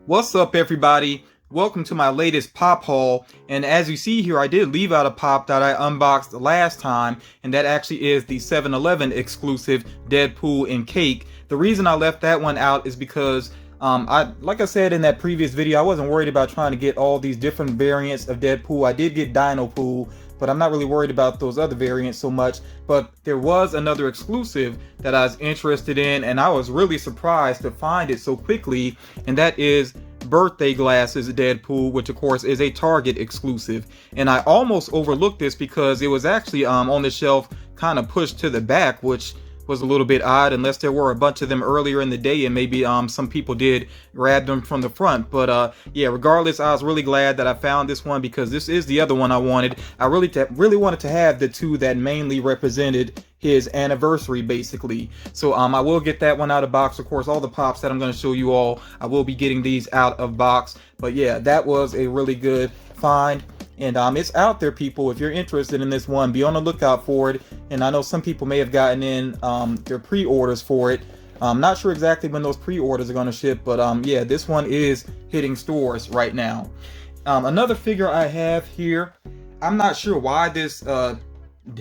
What's up, everybody? Welcome to my latest pop haul, and as you see here, I did leave out a pop that I unboxed last time, and that actually is the 7-Eleven exclusive Deadpool and Cake. The reason I left that one out is because like I said in that previous video, I wasn't worried about trying to get all these different variants of Deadpool. I did get Dino Pool, but I'm not really worried about those other variants so much. But there was another exclusive that I was interested in, and I was really surprised to find it so quickly, and that is Birthday Glasses Deadpool, which of course is a Target exclusive. And I almost overlooked this because it was actually on the shelf kind of pushed to the back, which was a little bit odd, unless there were a bunch of them earlier in the day and maybe some people did grab them from the front. But yeah, regardless, I was really glad that I found this one because this is the other one I wanted. I really wanted to have the two that mainly represented his anniversary, basically. So I will get that one out of box. Of course, all the pops that I'm going to show you all, I will be getting these out of box. But yeah, that was a really good find. And it's out there, people. If you're interested in this one, be on the lookout for it. And I know some people may have gotten in their pre-orders for it. I'm not sure exactly when those pre-orders are going to ship, but yeah, this one is hitting stores right now. Another figure I have here, I'm not sure why this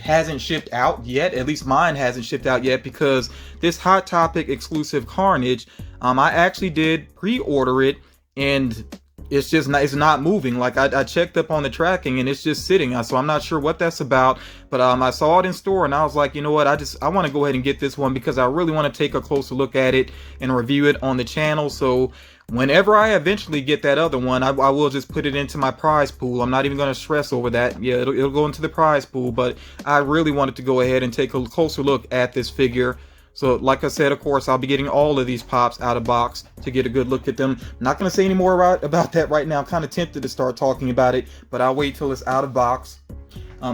hasn't shipped out yet. At least mine hasn't shipped out yet, because this Hot Topic exclusive Carnage, I actually did pre-order it, and it's just not, it's not moving. Like I checked up on the tracking and it's just sitting. So I'm not sure what that's about, but I saw it in store and I was like, you know what, I want to go ahead and get this one because I really want to take a closer look at it and review it on the channel. So whenever I eventually get that other one, I will just put it into my prize pool. I'm not even going to stress over that. Yeah, it'll go into the prize pool, but I really wanted to go ahead and take a closer look at this figure. So like I said, of course, I'll be getting all of these pops out of box to get a good look at them. I'm not going to say any more about that right now. I'm kind of tempted to start talking about it, but I'll wait till it's out of box.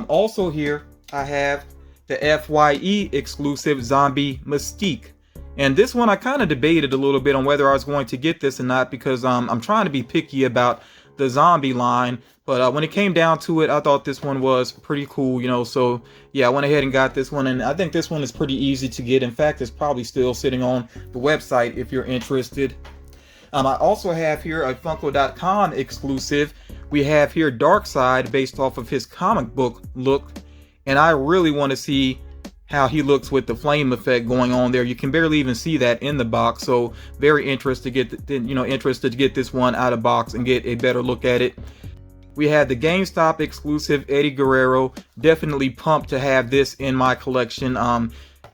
Also here, I have the FYE exclusive Zombie Mystique. And this one, I kind of debated a little bit on whether I was going to get this or not, because I'm trying to be picky about the zombie line. But when it came down to it, I thought this one was pretty cool, you know. So yeah, I went ahead and got this one, and I think this one is pretty easy to get. In fact, it's probably still sitting on the website if you're interested. I also have here a Funko.com exclusive. We have here Darkseid, based off of his comic book look, and I really want to see how he looks with the flame effect going on there. You can barely even see that in the box, so very interested to get interested to get this one out of box and get a better look at it. We had the GameStop exclusive Eddie Guerrero. Definitely pumped to have this in my collection.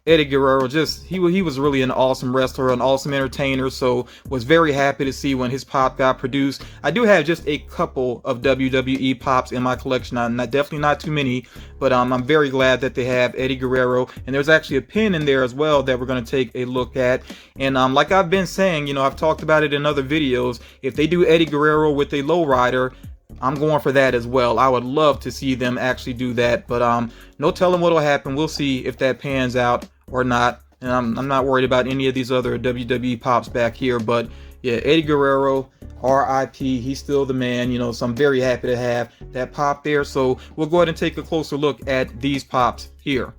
Eddie Guerrero, he was really an awesome wrestler, an awesome entertainer, so was very happy to see when his pop got produced. I do have just a couple of WWE pops in my collection, definitely not too many, but I'm very glad that they have Eddie Guerrero, and there's actually a pin in there as well that we're going to take a look at. And like I've been saying, you know, I've talked about it in other videos, if they do Eddie Guerrero with a lowrider, I'm going for that as well. I would love to see them actually do that, but no telling what'll happen. We'll see if that pans out or not. And I'm not worried about any of these other WWE pops back here, but yeah, Eddie Guerrero, R.I.P. He's still the man, you know, so I'm very happy to have that pop there. So we'll go ahead and take a closer look at these pops here.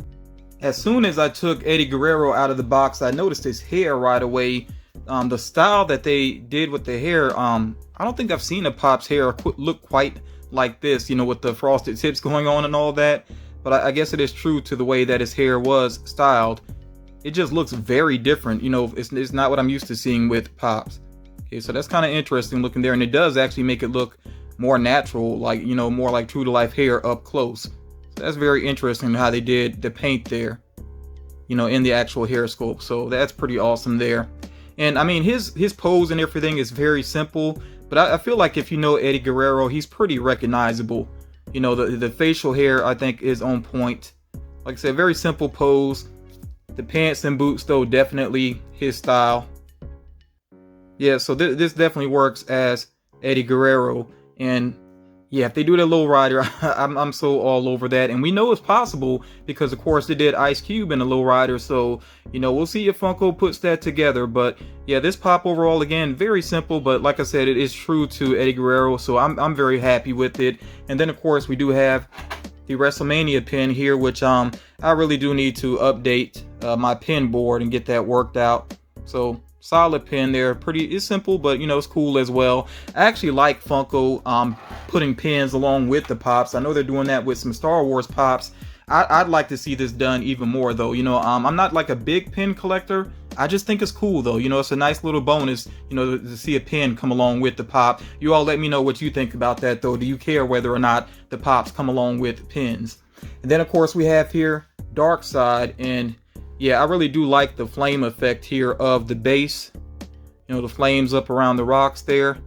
As soon as I took Eddie Guerrero out of the box, I noticed his hair right away. The style that they did with the hair, I don't think I've seen a pop's hair look quite like this, you know, with the frosted tips going on and all that. But I guess it is true to the way that his hair was styled. It just looks very different, you know. It's not what I'm used to seeing with pops. Okay, so that's kind of interesting looking there, and it does actually make it look more natural, like, you know, more like true to life hair up close. So that's very interesting how they did the paint there, you know, in the actual hair sculpt. So that's pretty awesome there. And I mean, his pose and everything is very simple, but I feel like if you know Eddie Guerrero, he's pretty recognizable. You know, the facial hair, I think, is on point. Like I said, very simple pose. The pants and boots, though, definitely his style. Yeah, so this definitely works as Eddie Guerrero. And yeah, if they do the low rider, I'm so all over that. And we know it's possible because, of course, they did Ice Cube in the low rider. So, you know, we'll see if Funko puts that together. But yeah, this pop overall, again, very simple. But like I said, it is true to Eddie Guerrero. So I'm very happy with it. And then, of course, we do have the Wrestlemania pin here, which I really do need to update my pin board and get that worked out. So solid pin there. It's simple, but you know, it's cool as well. I actually like Funko putting pins along with the pops. I know they're doing that with some Star Wars pops. I'd like to see this done even more though. You know, I'm not like a big pin collector. I just think it's cool though. You know, it's a nice little bonus, you know, to see a pin come along with the pop. You all let me know what you think about that though. Do you care whether or not the pops come along with pins? And then of course we have here Darkseid, and yeah, I really do like the flame effect here of the base. You know, the flames up around the rocks there.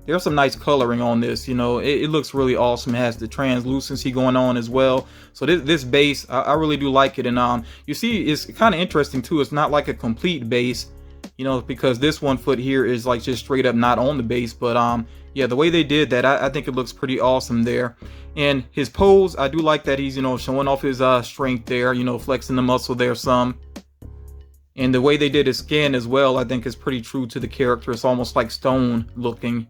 There's some nice coloring on this, you know, it looks really awesome. It has the translucency going on as well. So this base, I really do like it. And you see, it's kind of interesting too. It's not like a complete base, you know, because this 1 foot here is like just straight up not on the base. But yeah, the way they did that, I think it looks pretty awesome there. And his pose, I do like that he's, you know, showing off his strength there, you know, flexing the muscle there some. And the way they did his skin as well, I think is pretty true to the character. It's almost like stone looking.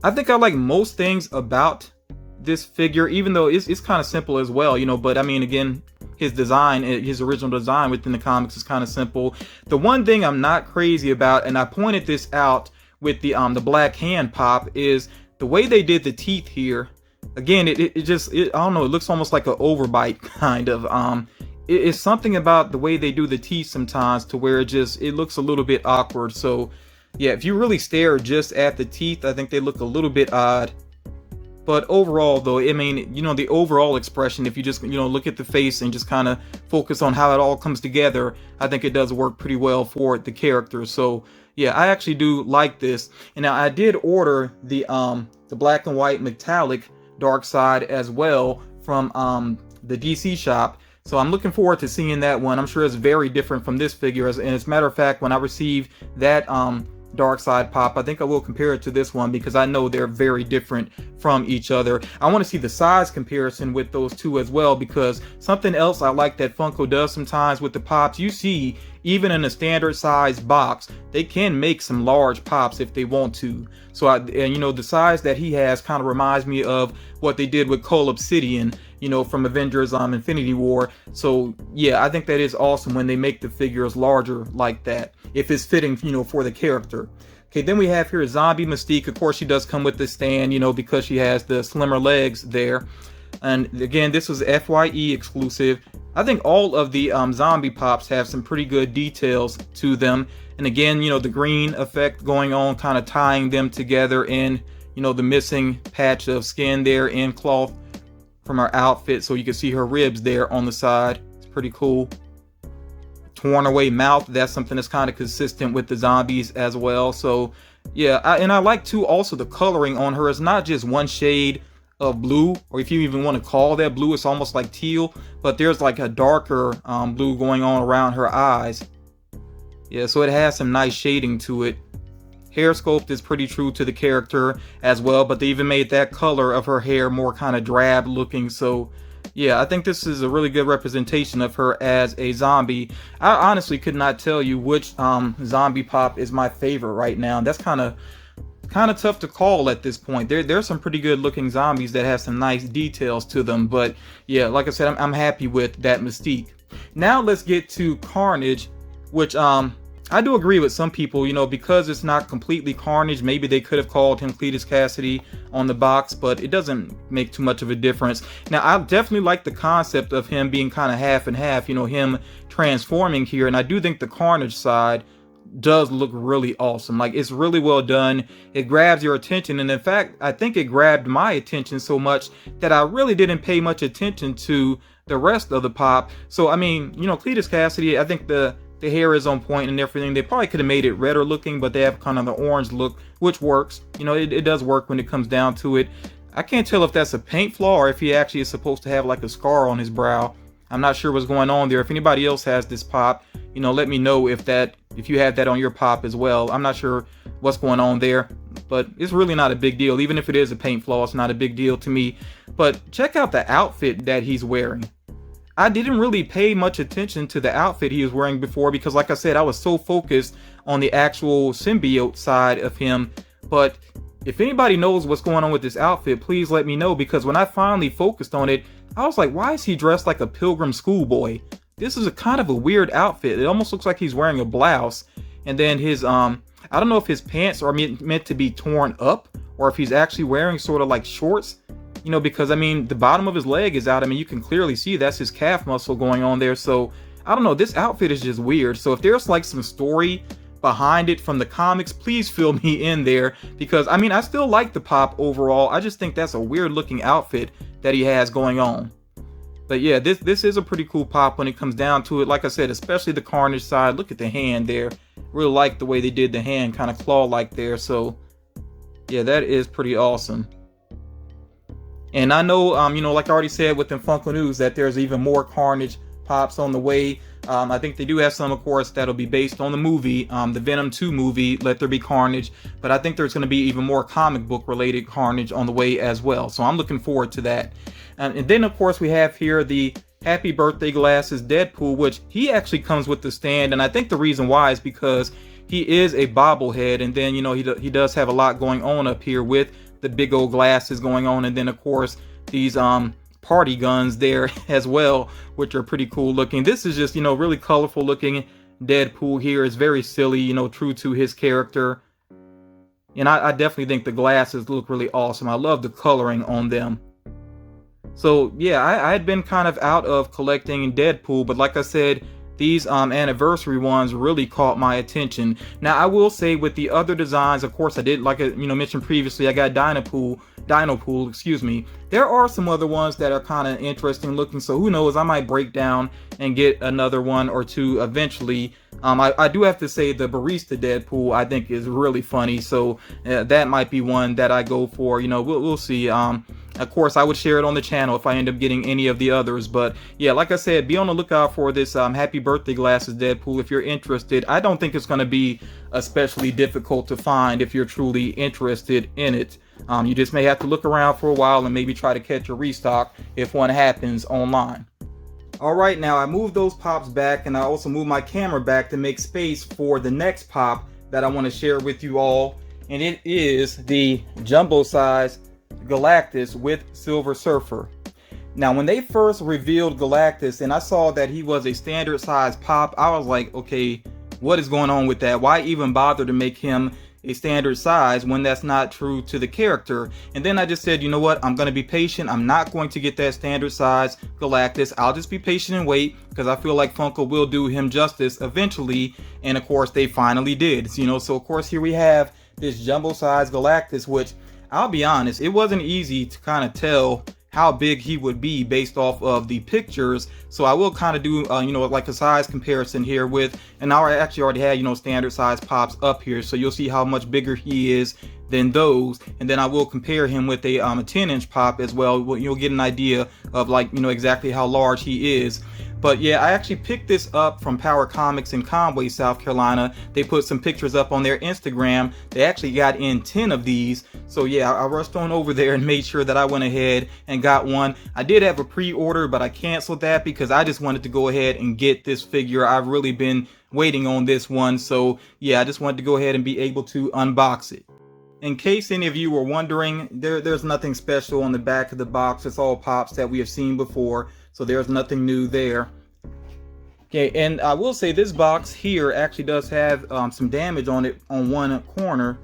I think I like most things about this figure, even though it's kind of simple as well, you know, but I mean, again, his design, his original design within the comics is kind of simple. The one thing I'm not crazy about, and I pointed this out with the black hand pop, is the way they did the teeth here. Again, it just, I don't know, it looks almost like an overbite kind of. It's something about the way they do the teeth sometimes to where it looks a little bit awkward. So yeah, if you really stare just at the teeth, I think they look a little bit odd. But overall though, I mean, you know, the overall expression, if you just, you know, look at the face and just kind of focus on how it all comes together, I think it does work pretty well for the character. So yeah, I actually do like this. And now I did order the black and white metallic Darkseid as well from the DC shop. So I'm looking forward to seeing that one. I'm sure it's very different from this figure. And as a matter of fact, when I receive that Darkseid pop, I think I will compare it to this one because I know they're very different from each other. I want to see the size comparison with those two as well, because something else I like that Funko does sometimes with the pops, you see, even in a standard size box, they can make some large pops if they want to. So and you know, the size that he has kind of reminds me of what they did with Cole Obsidian, you know, from Avengers Infinity War. So yeah, I think that is awesome when they make the figures larger like that, if it's fitting, you know, for the character. Okay, then we have here Zombie Mystique. Of course, she does come with the stand, you know, because she has the slimmer legs there. And again, this was FYE exclusive. I think all of the zombie pops have some pretty good details to them. And again, you know, the green effect going on, kind of tying them together in, you know, the missing patch of skin there in cloth from her outfit. So you can see her ribs there on the side. It's pretty cool. Torn away mouth, that's something that's kind of consistent with the zombies as well. So yeah, and I like too also the coloring on her. It's not just one shade of blue, or if you even want to call that blue, it's almost like teal, but there's like a darker blue going on around her eyes. Yeah, so it has some nice shading to it. Hair sculpt is pretty true to the character as well, but they even made that color of her hair more kind of drab looking. So yeah, I think this is a really good representation of her as a zombie. I honestly could not tell you which zombie pop is my favorite right now. That's kind of tough to call at this point. There's some pretty good looking zombies that have some nice details to them, but yeah, like I said, I'm happy with that Mystique. Now let's get to Carnage, which I do agree with some people, you know, because it's not completely Carnage, maybe they could have called him Cletus Cassidy on the box, but it doesn't make too much of a difference. Now, I definitely like the concept of him being kind of half and half, you know, him transforming here, and I do think the Carnage side does look really awesome. Like, it's really well done. It grabs your attention, and in fact, I think it grabbed my attention so much that I really didn't pay much attention to the rest of the pop. So, I mean, you know, Cletus Cassidy, I think the hair is on point and everything. They probably could have made it redder looking, but they have kind of the orange look, which works. You know, it does work when it comes down to it. I can't tell if that's a paint flaw or if he actually is supposed to have like a scar on his brow. I'm not sure what's going on there. If anybody else has this pop, you know, let me know if you have that on your pop as well. I'm not sure what's going on there, but it's really not a big deal. Even if it is a paint flaw, it's not a big deal to me. But check out the outfit that he's wearing. I didn't really pay much attention to the outfit he was wearing before because, like I said, I was so focused on the actual symbiote side of him. But if anybody knows what's going on with this outfit, please let me know, because when I finally focused on it, I was like, why is he dressed like a pilgrim schoolboy? this is a kind of a weird outfit. It almost looks like he's wearing a blouse, and then his I don't know if his pants are meant to be torn up or if he's actually wearing sort of like shorts, you know, because I mean the bottom of his leg is out. I mean, you can clearly see that's his calf muscle going on there. So I don't know, this outfit is just weird. So if there's like some story behind it from the comics, please fill me in there, because I mean I still like the pop overall. I just think that's a weird looking outfit that he has going on. But yeah, this is a pretty cool pop when it comes down to it. Like I said, especially the Carnage side. Look at the hand there. Really like the way they did the hand, kind of claw like there. So yeah, that is pretty awesome. And I know, you know, like I already said within Funko News, that there's even more Carnage pops on the way. I think they do have some, of course, that'll be based on the movie, the Venom 2 movie, Let There Be Carnage. But I think there's going to be even more comic book related Carnage on the way as well. So I'm looking forward to that. And then, of course, we have here the Happy Birthday Glasses Deadpool, which he actually comes with the stand. And I think the reason why is because he is a bobblehead. And then, you know, he does have a lot going on up here with the big old glasses going on. And then, of course, these party guns there as well, which are pretty cool looking. This is just, you know, really colorful looking Deadpool here. It's very silly, you know, true to his character. And I definitely think the glasses look really awesome. I love the coloring on them. So yeah, I had been kind of out of collecting Deadpool, but like I said, these anniversary ones really caught my attention. Now I will say with the other designs, of course I did, like I mentioned previously, I got Dinopool, excuse me. There are some other ones that are kind of interesting looking, so who knows, I might break down and get another one or two eventually. I do have to say the Barista Deadpool I think is really funny, so that might be one that I go for. You know, we'll see. Of course, I would share it on the channel if I end up getting any of the others. But yeah, like I said, be on the lookout for this Happy Birthday Glasses Deadpool if you're interested. I don't think it's going to be especially difficult to find if you're truly interested in it. You just may have to look around for a while and maybe try to catch a restock if one happens online. Alright, now I moved those pops back, and I also moved my camera back to make space for the next pop that I want to share with you all. And it is the jumbo size Galactus with Silver Surfer. Now when they first revealed Galactus and I saw that he was a standard size pop, I was like, okay, what is going on with that? Why even bother to make him a standard size when that's not true to the character? And then I just said, you know what, I'm going to be patient. I'm not going to get that standard size Galactus. I'll just be patient and wait, because I feel like Funko will do him justice eventually. And of course they finally did, you know. So of course here we have this jumbo size Galactus, which I'll be honest, it wasn't easy to kind of tell how big he would be based off of the pictures. So I will kind of do, you know, like a size comparison here with, and I actually already had, you know, standard size pops up here. So you'll see how much bigger he is than those. And then I will compare him with a 10-inch pop as well. You'll get an idea of, like, you know, exactly how large he is. But yeah, I actually picked this up from Power Comics in Conway, South Carolina. They put some pictures up on their Instagram. They actually got in 10 of these. So yeah, I rushed on over there and made sure that I went ahead and got one. I did have a pre-order, but I canceled that because I just wanted to go ahead and get this figure. I've really been waiting on this one. So yeah, I just wanted to go ahead and be able to unbox it. In case any of you were wondering, there's nothing special on the back of the box. It's all pops that we have seen before. So there's nothing new there. Okay, and I will say this box here actually does have some damage on it on one corner.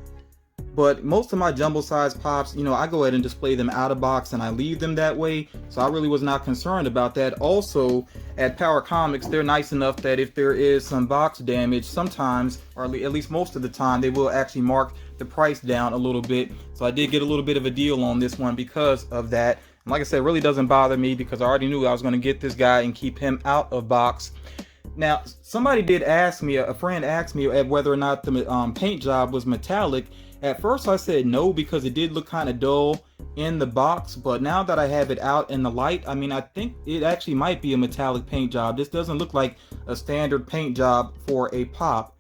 But most of my jumbo size pops, you know, I go ahead and display them out of box and I leave them that way. So I really was not concerned about that. Also, at Power Comics, they're nice enough that if there is some box damage, sometimes, or at least most of the time, they will actually mark the price down a little bit. So I did get a little bit of a deal on this one because of that. And like I said, it really doesn't bother me because I already knew I was going to get this guy and keep him out of box. Now, somebody did ask me, a friend asked me whether or not the paint job was metallic. At first I said no because it did look kind of dull in the box, but now that I have it out in the light, I mean, I think it actually might be a metallic paint job. This doesn't look like a standard paint job for a pop.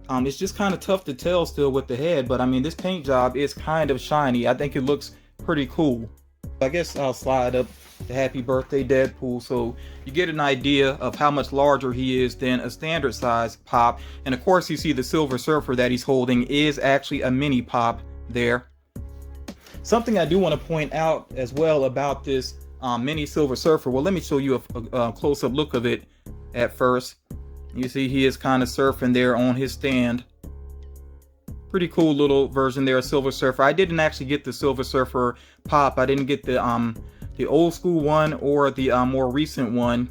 It's just kind of tough to tell still with the head, but I mean, this paint job is kind of shiny. I think it looks pretty cool. I guess I'll slide up the Happy Birthday Deadpool so you get an idea of how much larger he is than a standard size pop. And of course you see the Silver Surfer that he's holding is actually a mini pop there. Something I do want to point out as well about this mini Silver Surfer, well, let me show you a close-up look of it at first. You see he is kind of surfing there on his stand. Pretty cool little version there of Silver Surfer. I didn't actually get the Silver Surfer pop. I didn't get the old school one or the more recent one.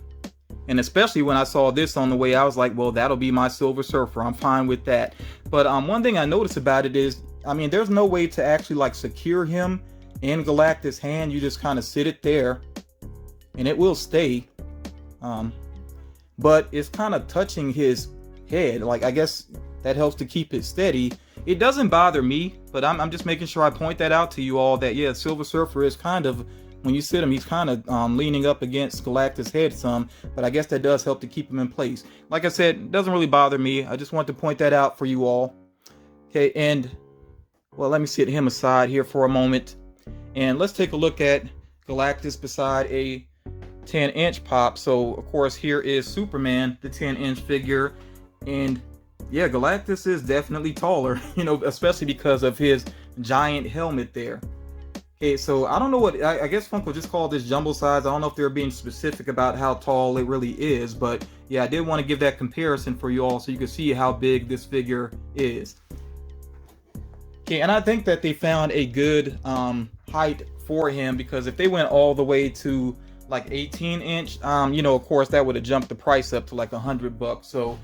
And especially when I saw this on the way, I was like, well, that'll be my Silver Surfer. I'm fine with that. But one thing I noticed about it is, I mean, there's no way to actually like secure him in Galactus' hand. You just kind of sit it there and it will stay. But it's kind of touching his head. Like, I guess that helps to keep it steady. It doesn't bother me, but I'm just making sure I point that out to you all that, yeah, Silver Surfer is kind of, when you sit him, he's kind of leaning up against Galactus' head some, but I guess that does help to keep him in place. Like I said, it doesn't really bother me. I just want to point that out for you all. Okay, and, well, let me set him aside here for a moment. And let's take a look at Galactus beside a 10-inch pop. So, of course, here is Superman, the 10-inch figure. And, yeah, Galactus is definitely taller, you know, especially because of his giant helmet there. Okay, so I don't know what, I guess Funko just called this jumbo size. I don't know if they're being specific about how tall it really is, but yeah, I did want to give that comparison for you all so you can see how big this figure is. Okay, and I think that they found a good height for him, because if they went all the way to like 18-inch, you know, of course that would have jumped the price up to like $100. So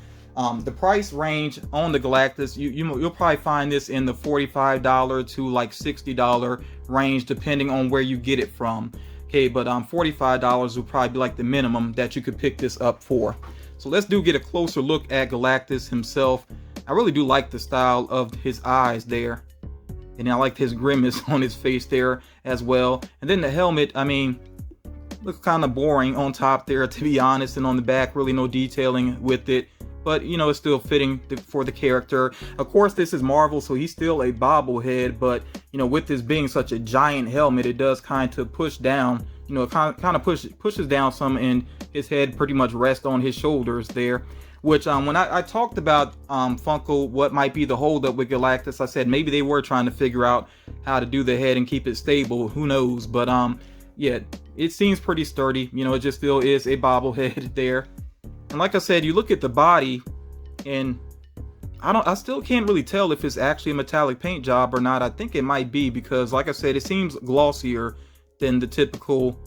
the price range on the Galactus, you'll probably find this in the $45 to like $60 range, depending on where you get it from. Okay, but $45 would probably be like the minimum that you could pick this up for. So let's get a closer look at Galactus himself. I really do like the style of his eyes there, and I like his grimace on his face there as well. And then the helmet, I mean, looks kind of boring on top there, to be honest, and on the back really no detailing with it. But, you know, it's still fitting for the character. Of course, this is Marvel, so he's still a bobblehead. But, you know, with this being such a giant helmet, it does kind of push down. You know, it kind of pushes down some, and his head pretty much rests on his shoulders there. Which, when I talked about Funko, what might be the holdup with Galactus, I said maybe they were trying to figure out how to do the head and keep it stable. Who knows? But, yeah, it seems pretty sturdy. You know, it just still is a bobblehead there. And like I said, you look at the body, and I still can't really tell if it's actually a metallic paint job or not. I think it might be, because like I said, it seems glossier than the typical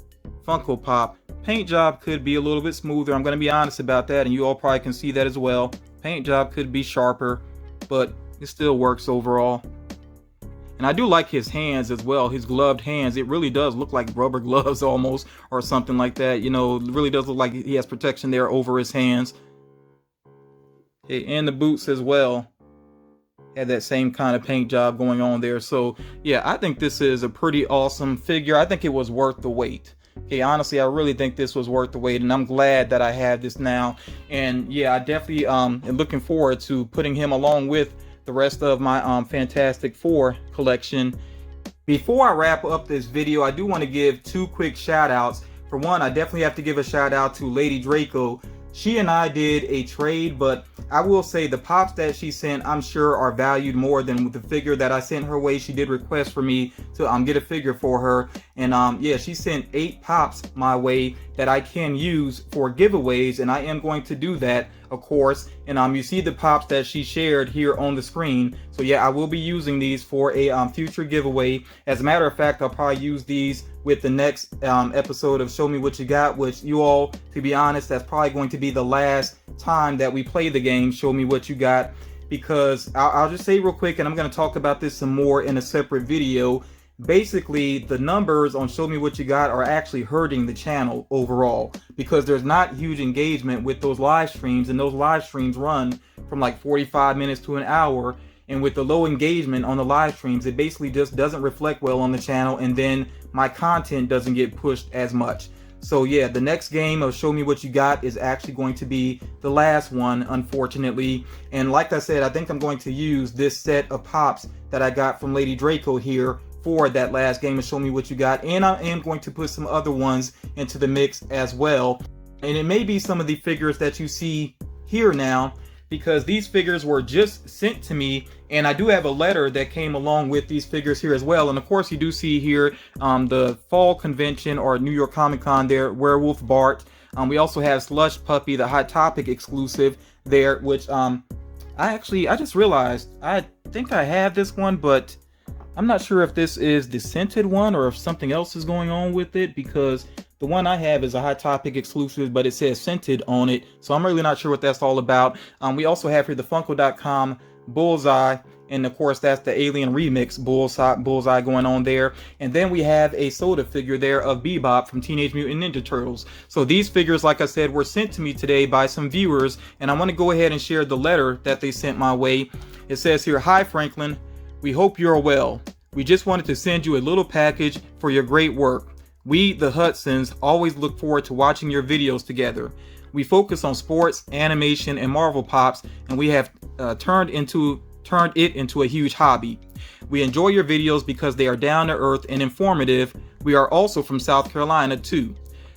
Funko Pop. Paint job could be a little bit smoother. I'm going to be honest about that, and you all probably can see that as well. Paint job could be sharper, but it still works overall. And I do like his hands as well, his gloved hands. It really does look like rubber gloves almost, or something like that. You know, it really does look like he has protection there over his hands. Okay, and the boots as well had that same kind of paint job going on there. So yeah, I think this is a pretty awesome figure. I think it was worth the wait. Okay, honestly, I really think this was worth the wait, and I'm glad that I have this now. And yeah, I definitely am looking forward to putting him along with the rest of my Fantastic Four collection. Before I wrap up this video, I do want to give two quick shout outs. For one, I definitely have to give a shout out to Lady Draco. She and I did a trade, but I will say the pops that she sent, I'm sure, are valued more than the figure that I sent her way. She did request for me to get a figure for her, and yeah, she sent 8 pops my way that I can use for giveaways, and I am going to do that, of course. And you see the pops that she shared here on the screen. So yeah, I will be using these for a future giveaway. As a matter of fact, I'll probably use these with the next episode of Show Me What You Got, which, you all, to be honest, that's probably going to be the last time that we play the game Show Me What You Got, because I'll just say real quick, and I'm going to talk about this some more in a separate video. Basically, the numbers on Show Me What You Got are actually hurting the channel overall, because there's not huge engagement with those live streams, and those live streams run from like 45 minutes to an hour. And with the low engagement on the live streams, it basically just doesn't reflect well on the channel, and then my content doesn't get pushed as much. So yeah, the next game of Show Me What You Got is actually going to be the last one, unfortunately. And like I said, I think I'm going to use this set of pops that I got from Lady Draco here for that last game of Show Me What You Got. And I am going to put some other ones into the mix as well. And it may be some of the figures that you see here now, because these figures were just sent to me, and I do have a letter that came along with these figures here as well. And of course, you do see here the fall convention, or New York Comic Con there, Werewolf Bart. We also have Slush Puppy, the Hot Topic exclusive there, which I just realized I think I have this one, but I'm not sure if this is the scented one or if something else is going on with it, because the one I have is a Hot Topic exclusive, but it says scented on it, so I'm really not sure what that's all about. We also have here the Funko.com Bullseye, and of course that's the Alien Remix Bullseye going on there. And then we have a soda figure there of Bebop from Teenage Mutant Ninja Turtles. So these figures, like I said, were sent to me today by some viewers, and I want to go ahead and share the letter that they sent my way. It says here, "Hi Franklin, we hope you're well. We just wanted to send you a little package for your great work. We, the Hudsons, always look forward to watching your videos together. We focus on sports, animation, and Marvel Pops, and we have turned it into a huge hobby. We enjoy your videos because they are down to earth and informative. We are also from South Carolina too.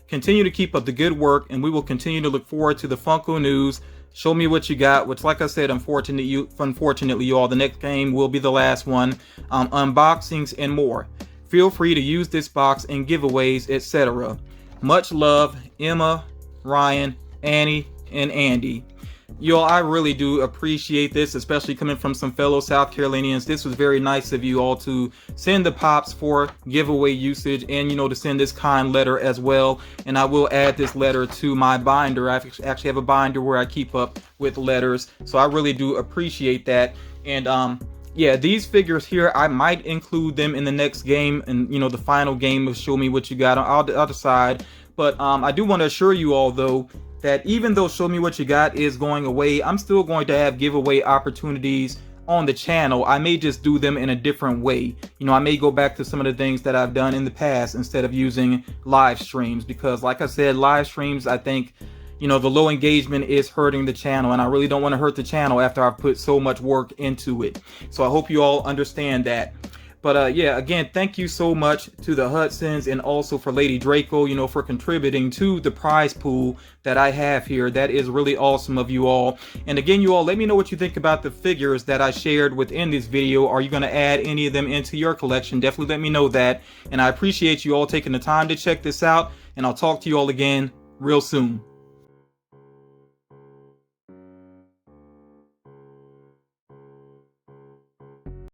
Continue to keep up the good work, and we will continue to look forward to the Funko news. Show me what you got," which, like I said, unfortunately you all, the next game will be the last one. Unboxings and more. Feel free to use this box in giveaways, etc. Much love, Emma, Ryan, Annie, and Andy. Y'all, I really do appreciate this, especially coming from some fellow South Carolinians. This was very nice of you all to send the pops for giveaway usage, and to send this kind letter as well. And I will add this letter to my binder. I actually have a binder where I keep up with letters, so I really do appreciate that. And yeah, these figures here, I might include them in the next game, and the final game of Show Me What You Got. I'll decide. But I do want to assure you all, though, that even though Show Me What You Got is going away, I'm still going to have giveaway opportunities on the channel. I may just do them in a different way. I may go back to some of the things that I've done in the past instead of using live streams, because like I said, live streams, I think, the low engagement is hurting the channel, and I really don't want to hurt the channel after I've put so much work into it. So I hope you all understand that. But yeah, again, thank you so much to the Hudsons, and also for Lady Draco, for contributing to the prize pool that I have here. That is really awesome of you all. And again, you all, let me know what you think about the figures that I shared within this video. Are you going to add any of them into your collection? Definitely let me know that. And I appreciate you all taking the time to check this out, and I'll talk to you all again real soon.